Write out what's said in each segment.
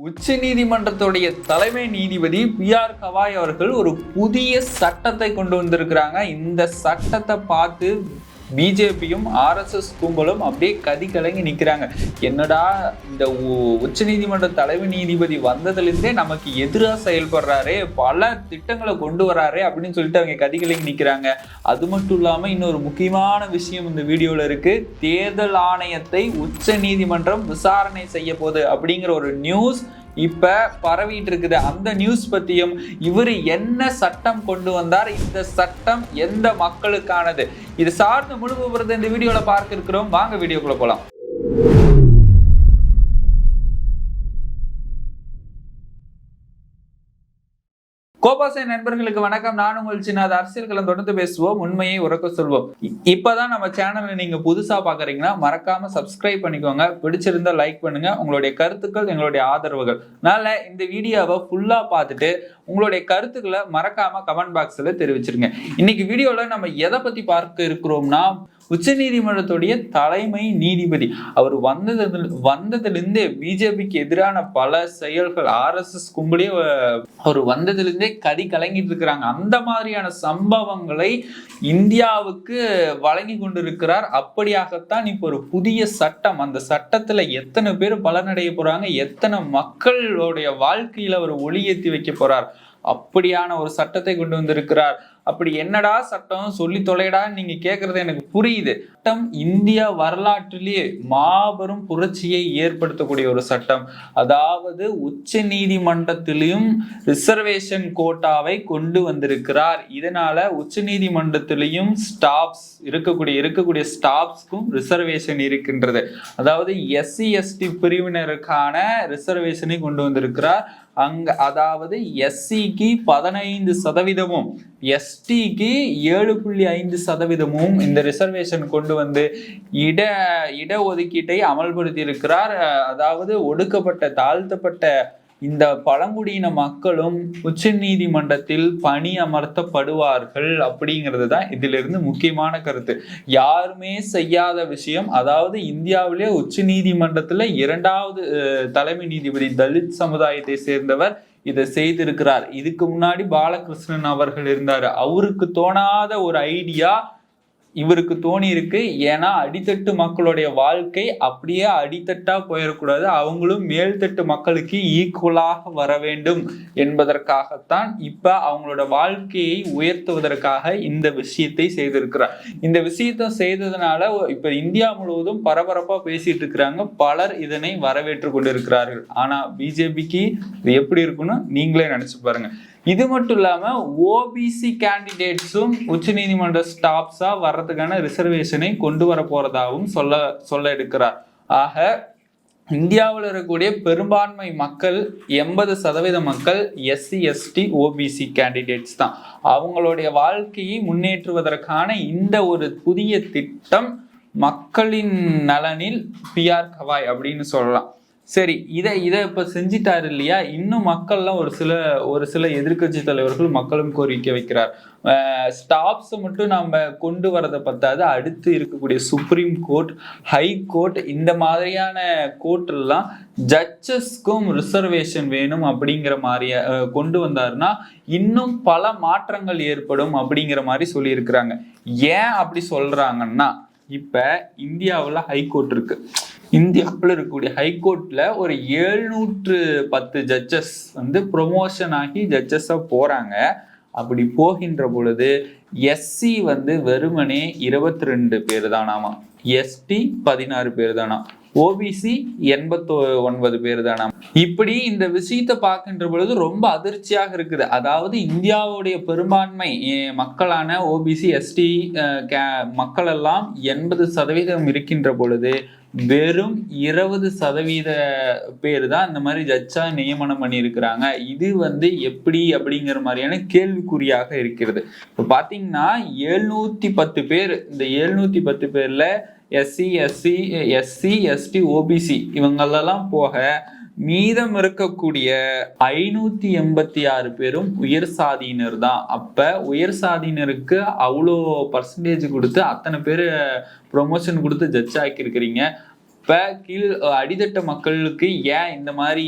உச்ச நீதிமன்றத்துடைய தலைமை நீதிபதி பி.ஆர். கவாய் அவர்கள் ஒரு புதிய சட்டத்தை கொண்டு வந்திருக்கிறாங்க. இந்த சட்டத்தை பார்த்து பிஜேபியும் ஆர்எஸ்எஸ் கும்பலும் அப்படியே கலங்கி நிற்கிறாங்க. என்னடா இந்த உச்ச நீதிமன்ற தலைமை நீதிபதி வந்ததுலேருந்தே நமக்கு எதிராக செயல்படுறாரு, பல திட்டங்களை கொண்டு வராரு அப்படின்னு சொல்லிட்டு அவங்க கலங்கி நிற்கிறாங்க. அது மட்டும் இல்லாமல் இன்னொரு முக்கியமான விஷயம் இந்த வீடியோவில் இருக்கு. தேர்தல் ஆணையத்தை உச்ச நீதிமன்றம் விசாரணை செய்ய போகுது அப்படிங்கிற ஒரு நியூஸ் இப்ப பரவிட்டு இருக்குது. அந்த நியூஸ் பத்தியும் இவர் என்ன சட்டம் கொண்டு வந்தார், இந்த சட்டம் எந்த மக்களுக்கானது, இது சார்ந்த முழு விவரத்தை இந்த வீடியோல பார்க்க இருக்கிறோம். வாங்க வீடியோக்குள்ள போலாம். கோபாசை நண்பர்களுக்கு வணக்கம். நான் உங்கள் சின்னது அரசியல் களம் தொடர்ந்து பேசுவோம், உண்மையை உறக்க சொல்வோம். இப்பதான் நம்ம சேனலை நீங்க புதுசா பாக்குறீங்கன்னா மறக்காம சப்ஸ்கிரைப் பண்ணிக்கோங்க. பிடிச்சிருந்தா லைக் பண்ணுங்க. உங்களுடைய கருத்துக்கள் எங்களுடைய ஆதரவுகள். அதனால இந்த வீடியோவை ஃபுல்லா பார்த்துட்டு உங்களுடைய கருத்துக்களை மறக்காம கமெண்ட் பாக்ஸ்ல தெரிவிச்சிருங்க. இன்னைக்கு வீடியோல நம்ம எதை பத்தி பார்க்க இருக்கிறோம்னா, உச்ச நீதிமன்றத்துடைய தலைமை நீதிபதி அவர் வந்ததுலேருந்தே பிஜேபிக்கு எதிரான பல செயல்கள், ஆர்எஸ்எஸ் கும்பலே அவர் வந்ததுலேருந்தே கலங்கிட்டு இருக்கிறாங்க. அந்த மாதிரியான சம்பவங்களை இந்தியாவுக்கு வழங்கி கொண்டிருக்கிறார். அப்படியாகத்தான் இப்போ ஒரு புதிய சட்டம், அந்த சட்டத்துல எத்தனை பேர் பலனடைய போறாங்க, எத்தனை மக்களுடைய வாழ்க்கையில அவர் ஒளியேற்றி வைக்க போறார், அப்படியான ஒரு சட்டத்தை கொண்டு வந்திருக்கிறார். அப்படி என்னடா சட்டம் சொல்லி தொலைடா நீங்க கேட்கறது எனக்கு புரியுது. சட்டம் இந்தியா வரலாற்றிலேயே மாபெரும் புரட்சியை ஏற்படுத்தக்கூடிய ஒரு சட்டம். அதாவது உச்ச நீதிமன்றத்திலையும் ரிசர்வேஷன் கோட்டாவை கொண்டு வந்திருக்கிறார். இதனால உச்ச நீதிமன்றத்திலையும் ஸ்டாஃப்ஸ் இருக்கக்கூடிய ஸ்டாஃப்ஸ்க்கும் ரிசர்வேஷன் இருக்கின்றது. அதாவது SC ST பிரிவினருக்கான ரிசர்வேஷனை கொண்டு வந்திருக்கிறார். அதாவது SCக்கு 15%, STக்கு 7.5% இந்த ரிசர்வேஷன் கொண்டு வந்து இட ஒதுக்கீட்டை அமல்படுத்தி இருக்கிறார். அதாவது ஒடுக்கப்பட்ட தாழ்த்தப்பட்ட இந்த பழங்குடியின மக்களும் உச்ச நீதிமன்றத்தில் பணி அமர்த்தப்படுவார்கள் அப்படிங்கிறது தான் இதிலிருந்து முக்கியமான கருத்து. யாருமே செய்யாத விஷயம். அதாவது இந்தியாவிலே உச்ச நீதிமன்றத்துல 2வது தலைமை நீதிபதி தலித் சமுதாயத்தை சேர்ந்தவர் இதை செய்திருக்கிறார். இதுக்கு முன்னாடி பாலகிருஷ்ணன் அவர்கள் இருந்தாரு. அவருக்கு தோணாத ஒரு ஐடியா இவருக்கு தோணி இருக்கு. ஏன்னா அடித்தட்டு மக்களுடைய வாழ்க்கை அப்படியே அடித்தட்டா போயிடக்கூடாது, அவங்களும் மேல்தட்டு மக்களுக்கு ஈக்குவலாக வர வேண்டும் என்பதற்காகத்தான் இப்ப அவங்களோட வாழ்க்கையை உயர்த்துவதற்காக இந்த விஷயத்தை செய்திருக்கிறார். இந்த விஷயத்தை செய்ததுனால இப்ப இந்தியா முழுவதும் பரபரப்பா பேசிட்டு இருக்கிறாங்க. பலர் இதனை வரவேற்று கொண்டிருக்கிறார்கள். ஆனா பிஜேபிக்கு இது எப்படி இருக்குன்னு நீங்களே நினைச்சு பாருங்க. இது மட்டும் இல்லாம ஓபிசி கேண்டிடேட்ஸும் உச்ச நீதிமன்ற ஸ்டாஃப்ஸா வர்றதுக்கான ரிசர்வேஷனை கொண்டு வர போறதாகவும் சொல்ல எடுக்கிறார். ஆக இந்தியாவில் இருக்கக்கூடிய பெரும்பான்மை மக்கள் 80% மக்கள் SC ST OBC கேண்டிடேட்ஸ் தான். அவங்களுடைய வாழ்க்கையை முன்னேற்றுவதற்கான இந்த ஒரு புதிய திட்டம் மக்களின் நலனில் பி.ஆர். கவாய் அப்படின்னு சொல்லலாம். சரி, இதை இப்ப செஞ்சிட்டாரு இல்லையா? இன்னும் மக்கள்லாம் ஒரு சில எதிர்கட்சி தலைவர்கள் மக்களும் கோரிக்கை வைக்கிறார். ஸ்டாஃப்ஸை மட்டும் நம்ம கொண்டு வரதை பத்தாது, அடுத்து இருக்கக்கூடிய சுப்ரீம் கோர்ட், ஹை கோர்ட், இந்த மாதிரியான கோர்ட்லாம் ஜட்ஜஸ்க்கும் ரிசர்வேஷன் வேணும் அப்படிங்கிற மாதிரியா கொண்டு வந்தாருன்னா இன்னும் பல மாற்றங்கள் ஏற்படும் அப்படிங்கிற மாதிரி சொல்லியிருக்கிறாங்க. ஏன் அப்படி சொல்றாங்கன்னா, இப்ப இந்தியாவில் ஹைகோர்ட் இருக்கு. இந்தியாவில் இருக்கக்கூடிய ஹைகோர்ட்ல ஒரு 710 ஜட்ஜஸ் வந்து ப்ரொமோஷன் ஆகி ஜட்ஜஸா போறாங்க. அப்படி போகின்ற பொழுது SC வந்து வெறுமனே 22 பேர் தானாமா, ST 16 பேர் தானா, OBC 89 பேர் தானா. இப்படி இந்த விஷயத்தை பார்க்கின்ற பொழுது ரொம்ப அதிர்ச்சியாக இருக்குது. அதாவது இந்தியாவுடைய பெரும்பான்மை மக்களான OBC ST மக்கள் எல்லாம் 80% இருக்கின்ற பொழுது வெறும் 20% பேர் தான் இந்த மாதிரி ஜட்ஜா நியமனம் பண்ணி இருக்கிறாங்க. இது வந்து எப்படி அப்படிங்கிற மாதிரியான கேள்விக்குறியாக இருக்கிறது. இப்போ பாத்தீங்கன்னா 710 பேர், இந்த 710 பேர்ல SC ST OBC இவங்களெல்லாம் போக மீதம் இருக்கக்கூடிய 586 பேரும் உயர் சாதியினர் தான். அப்ப உயர் சாதியினருக்கு அவ்வளோ பர்சன்டேஜ் கொடுத்து அத்தனை பேர் ப்ரொமோஷன் கொடுத்து ஜட்ஜ் ஆக்கி இருக்கிறீங்க. இப்ப அடித்தட்ட மக்களுக்கு ஏன் இந்த மாதிரி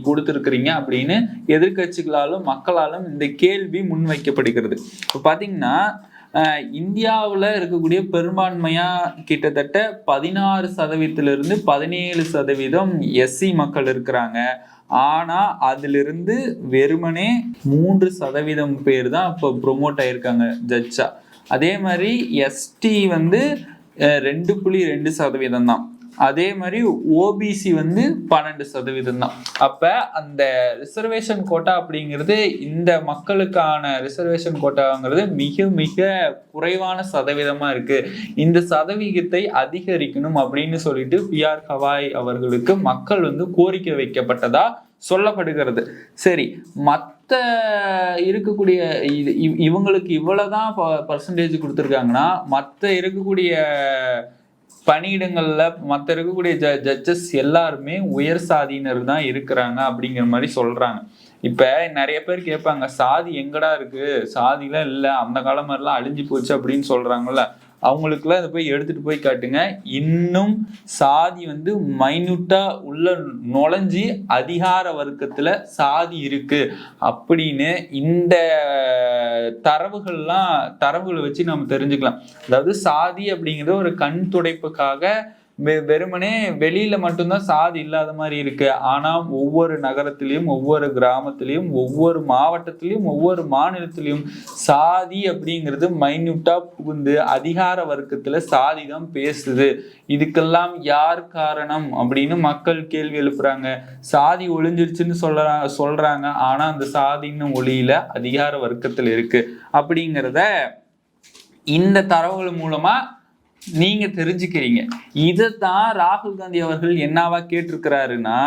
கொடுத்துருக்குறீங்க அப்படின்னு எதிர்கட்சிகளாலும் மக்களாலும் இந்த கேள்வி முன்வைக்கப்படுகிறது. இப்ப பாத்தீங்கன்னா இந்தியாவில் இருக்கக்கூடிய பெரும்பான்மையா கிட்டத்தட்ட 16% 17% எஸ்சி மக்கள் இருக்கிறாங்க. ஆனா அதிலிருந்து வெறுமனே 3% பேர் தான் இப்போ ப்ரொமோட் ஆயிருக்காங்க ஜட்ஜா. அதே மாதிரி எஸ்டி 2.2% தான். அதே மாதிரி ஓபிசி 12% தான். அப்ப அந்த ரிசர்வேஷன் கோட்டா அப்படிங்கிறது இந்த மக்களுக்கான ரிசர்வேஷன் கோட்டாங்கிறது மிக மிக குறைவான சதவீதமா இருக்கு. இந்த சதவீதத்தை அதிகரிக்கணும் அப்படின்னு சொல்லிட்டு PR கவாய் அவர்களுக்கு மக்கள் கோரிக்கை வைக்கப்பட்டதா சொல்லப்படுகிறது. சரி, மற்ற இருக்கக்கூடிய இவங்களுக்கு இவ்வளவுதான் பர்சன்டேஜ் கொடுத்துருக்காங்கன்னா மற்ற இருக்கக்கூடிய பணியிடங்கள்ல மற்ற இருக்கக்கூடிய ஜட்ஜஸ் எல்லாருமே உயர் சாதியினர் தான் இருக்கிறாங்க அப்படிங்கிற மாதிரி சொல்றாங்க. இப்ப நிறைய பேர் கேட்பாங்க, சாதி எங்கடா இருக்கு, சாதிலாம் இல்ல, அந்த காலம் மாதிரிலாம் அழிஞ்சு போச்சு அப்படின்னு சொல்றாங்கல்ல. அவங்களுக்குலாம் இதை போய் எடுத்துட்டு போய் காட்டுங்க. இன்னும் சாதி மைன்யூட்டா உள்ள நுழைஞ்சி அதிகார வர்க்கத்துல சாதி இருக்கு அப்படின்னு இந்த தரவுகளை வச்சு நம்ம தெரிஞ்சுக்கலாம். அதாவது சாதி அப்படிங்கிறது ஒரு கண் துடைப்புக்காக வெறுமனே வெளியில மட்டும்தான் சாதி இல்லாத மாதிரி இருக்கு. ஆனா ஒவ்வொரு நகரத்திலையும் ஒவ்வொரு கிராமத்திலையும் ஒவ்வொரு மாவட்டத்திலையும் ஒவ்வொரு மாநிலத்திலையும் சாதி அப்படிங்கிறது மைன்யூட்டா புகுந்து அதிகார வர்க்கத்துல சாதி தான் பேசுது. இதுக்கெல்லாம் யார் காரணம் அப்படின்னு மக்கள் கேள்வி எழுப்புறாங்க. சாதி ஒழிஞ்சிருச்சுன்னு சொல்றாங்க. ஆனா அந்த சாதின்னு ஒளியில அதிகார வர்க்கத்துல இருக்கு அப்படிங்கிறத இந்த தரவுகள் மூலமா நீங்க தெரிஞ்சுக்கிறீங்க. இதைத்தான் ராகுல் காந்தி அவர்கள் என்னவா கேட்டிருக்கிறாருன்னா,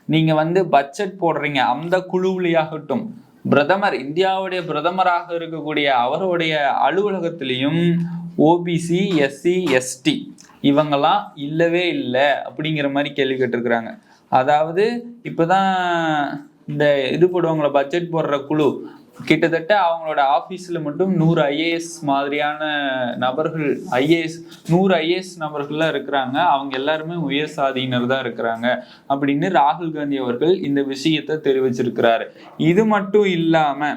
நீங்க பட்ஜெட் போடுறீங்க, அந்த குழுவிலேயாகட்டும் பிரதமர் இந்தியாவுடைய பிரதமராக இருக்கக்கூடிய அவருடைய அலுவலகத்திலையும் ஓபிசி எஸ்சி எஸ்டி இவங்கெல்லாம் இல்லவே இல்லை அப்படிங்கிற மாதிரி கேள்வி கேட்டிருக்கிறாங்க. அதாவது இப்பதான் இந்த இது போடுவாங்களா பட்ஜெட் போடுற குழு, கிட்டத்தட்ட அவங்களோட ஆபீஸ்ல மட்டும் 100 IAS மாதிரியான நபர்கள் 100 IAS நபர்கள்லாம் இருக்கிறாங்க. அவங்க எல்லாருமே உயர் சாதியினர் தான் இருக்கிறாங்க அப்படின்னு ராகுல் காந்தி அவர்கள் இந்த விஷயத்தை தெரிவிச்சிருக்கிறாரு. இது மட்டும் இல்லாம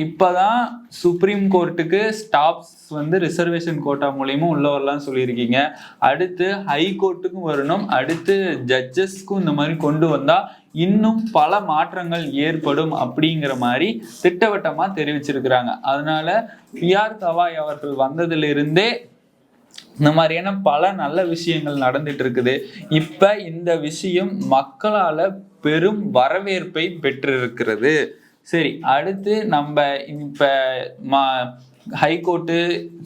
இப்பதான் சுப்ரீம் கோர்ட்டுக்கு ஸ்டாப்ஸ் ரிசர்வேஷன் கோட்டா மூலியமா உள்ள வரலாம் சொல்லியிருக்கீங்க. அடுத்து ஹை கோர்ட்டுக்கும் வரணும். அடுத்து ஜட்ஜஸ்க்கும் இந்த மாதிரி கொண்டு வந்தா இன்னும் பல மாற்றங்கள் ஏற்படும் அப்படிங்கிற மாதிரி திட்டவட்டமா தெரிவிச்சிருக்கிறாங்க. அதனால PR கவாய் அவர்கள் வந்ததுல இருந்தே இந்த மாதிரியான பல நல்ல விஷயங்கள் நடந்துட்டு இருக்குது. இப்ப இந்த விஷயம் மக்களால பெரும் வரவேற்பை பெற்றிருக்கிறது. சரி, அடுத்து நம்ம இப்ப ஹைகோர்ட்டு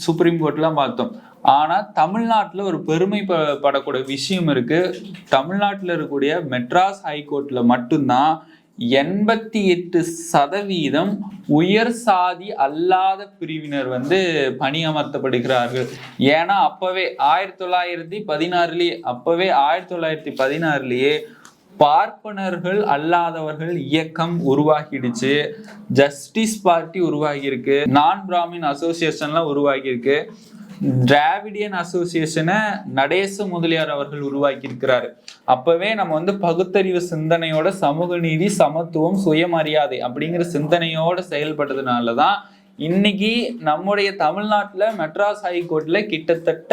சுப்ரீம் கோர்ட்லாம் பார்த்தோம். ஆனா தமிழ்நாட்டுல ஒரு பெருமைப்படக்கூடிய விஷயம் இருக்கு. தமிழ்நாட்டுல இருக்கக்கூடிய மெட்ராஸ் ஹைகோர்ட்ல மட்டும்தான் 88% உயர் சாதி அல்லாத பிரிவினர் பணியமர்த்தப்படுகிறார்கள். ஏன்னா அப்பவே 1916 பார்ப்பனர்கள் அல்லாதவர்கள் இயக்கம் உருவாகிடுச்சு. ஜஸ்டிஸ் பார்ட்டி உருவாகி இருக்கு. நான் பிராமின் அசோசியேஷன்லாம் உருவாகி இருக்கு. டிராவிடியன் அசோசியேஷனை நடேச முதலியார் அவர்கள் உருவாக்கி இருக்கிறாரு. அப்பவே நம்ம பகுத்தறிவு சிந்தனையோட சமூக நீதி, சமத்துவம், சுயமரியாதை அப்படிங்கிற சிந்தனையோட செயல்பட்டதுனாலதான் இன்னைக்கு நம்முடைய தமிழ்நாட்டுல மெட்ராஸ் ஹைகோர்ட்ல கிட்டத்தட்ட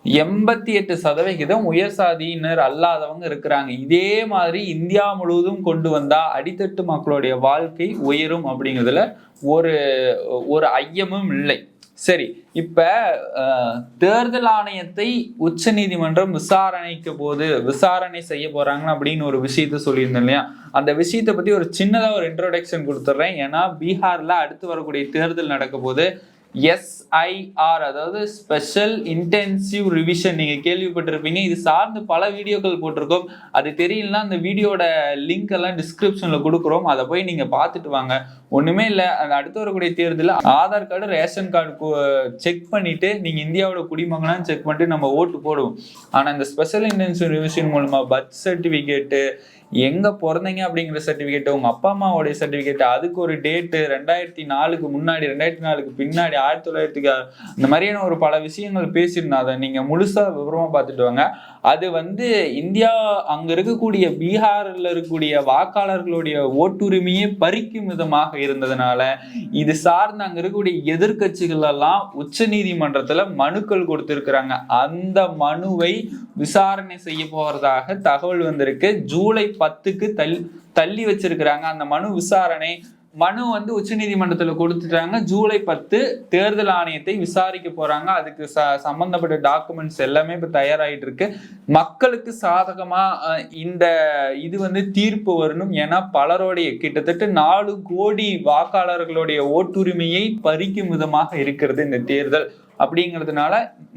88% உயர் சாதியினர் அல்லாதவங்க இருக்கிறாங்க. இதே மாதிரி இந்தியா முழுவதும் கொண்டு வந்தா அடித்தட்டு மக்களுடைய வாழ்க்கை உயரும் அப்படிங்கிறதுல ஒரு ஐயமும் இல்லை. சரி, இப்ப தேர்தல் ஆணையத்தை உச்ச நீதிமன்றம் விசாரணை செய்ய போறாங்க அப்படின்னு ஒரு விஷயத்த சொல்லியிருந்தேன் இல்லையா? அந்த விஷயத்தை பத்தி ஒரு சின்னதா ஒரு இன்ட்ரோடக்ஷன் கொடுத்துட்றேன். ஏன்னா பீகார்ல அடுத்து வரக்கூடிய தேர்தல் நடக்க போது SIR, அதாவது ஸ்பெஷல் இன்டென்சிவ் ரிவிஷன், நீங்க கேள்விப்பட்டிருப்பீங்க. இது சார்ந்து பல வீடியோக்கள் போட்டிருக்கோம். அது தெரியலன்னா அந்த வீடியோட லிங்க் எல்லாம் டிஸ்கிரிப்ஷன்ல கொடுக்குறோம். அதை போய் நீங்க பார்த்துட்டு வாங்க. ஒண்ணுமே இல்லை, அந்த அடுத்து வரக்கூடிய தேர்தலில் Aadhaar card, ration card check பண்ணிட்டு நீங்க இந்தியாவோட குடிமகனான்னு செக் பண்ணிட்டு நம்ம ஓட்டு போடுவோம். ஆனா இந்த ஸ்பெஷல் இன்டென்சிவ் ரிவிஷன் மூலமா பர்த் சர்டிபிகேட்டு எங்க பிறந்தீங்க அப்படிங்கிற சர்டிபிகேட், உங்க அப்பா அம்மாவோடைய சர்டிபிகேட், அதுக்கு ஒரு டேட்டு, 2004க்கு முன்னாடி, 2004க்கு பின்னாடி, 1900க்கு இந்த மாதிரியான ஒரு பல விஷயங்கள் பேசியிருந்தோம். அதை நீங்க முழுசா விவரமா பார்த்துட்டு வாங்க. அது இந்தியா அங்க இருக்கக்கூடிய பீகார்ல இருக்கக்கூடிய வாக்காளர்களுடைய ஓட்டுரிமையை பறிக்கும் விதமாக இருந்ததுனால இது சார்ந்து அங்க இருக்கக்கூடிய எதிர்கட்சிகள் எல்லாம் உச்ச நீதிமன்றத்துல மனுக்கள் கொடுத்திருக்கிறாங்க. அந்த மனுவை விசாரணை செய்ய போறதாக தகவல் வந்திருக்கு. ஜூலை 10க்கு தள்ளி வச்சிருக்கிறாங்க. அந்த மனு உச்ச நீதிமன்றத்துல கொடுத்துட்டாங்க. ஜூலை 10 தேர்தல் ஆணையத்தை விசாரிக்க போறாங்க. அதுக்கு சம்பந்தப்பட்ட டாக்குமெண்ட்ஸ் எல்லாமே இப்ப தயாராகிட்டு இருக்கு. மக்களுக்கு சாதகமா இந்த இது தீர்ப்பு வரணும். ஏன்னா பலருடைய கிட்டத்தட்ட 4 கோடி வாக்காளர்களுடைய ஓட்டுரிமையை பறிக்கும் விதமாக இருக்கிறது இந்த தேர்தல். அப்படிங்கிறதுனால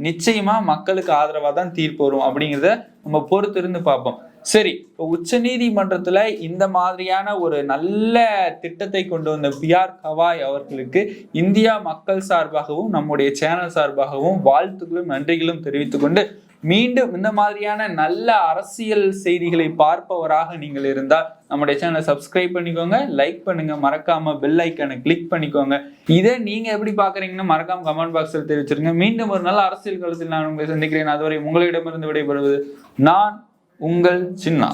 நிச்சயமா மக்களுக்கு ஆதரவா தான் தீர்ப்பு வரும் அப்படிங்கிறத நம்ம பொறுத்து இருந்து பார்ப்போம். சரி, உச்ச நீதிமன்றத்துல இந்த மாதிரியான ஒரு நல்ல திட்டத்தை கொண்டு வந்த பிஆர் கவாய் அவர்களுக்கு இந்தியா மக்கள் சார்பாகவும் நம்முடைய சேனல் சார்பாகவும் வாழ்த்துக்களும் நன்றிகளும் தெரிவித்துக் கொண்டு, மீண்டும் இந்த மாதிரியான நல்ல அரசியல் செய்திகளை பார்ப்பவராக நீங்கள் இருந்தால் நம்முடைய சேனலை சப்ஸ்கிரைப் பண்ணிக்கோங்க, லைக் பண்ணுங்க, மறக்காம பெல் ஐக்கானை கிளிக் பண்ணிக்கோங்க. இதை நீங்க எப்படி பாக்குறீங்கன்னு மறக்காம கமெண்ட் பாக்ஸில் தெரிவிச்சிருங்க. மீண்டும் ஒரு நல்ல அரசியல் களத்தில் நான் உங்களை சந்திக்கிறேன். அதுவரை உங்களிடமிருந்து விடைபெறுவது நான் உங்கள் சின்னா.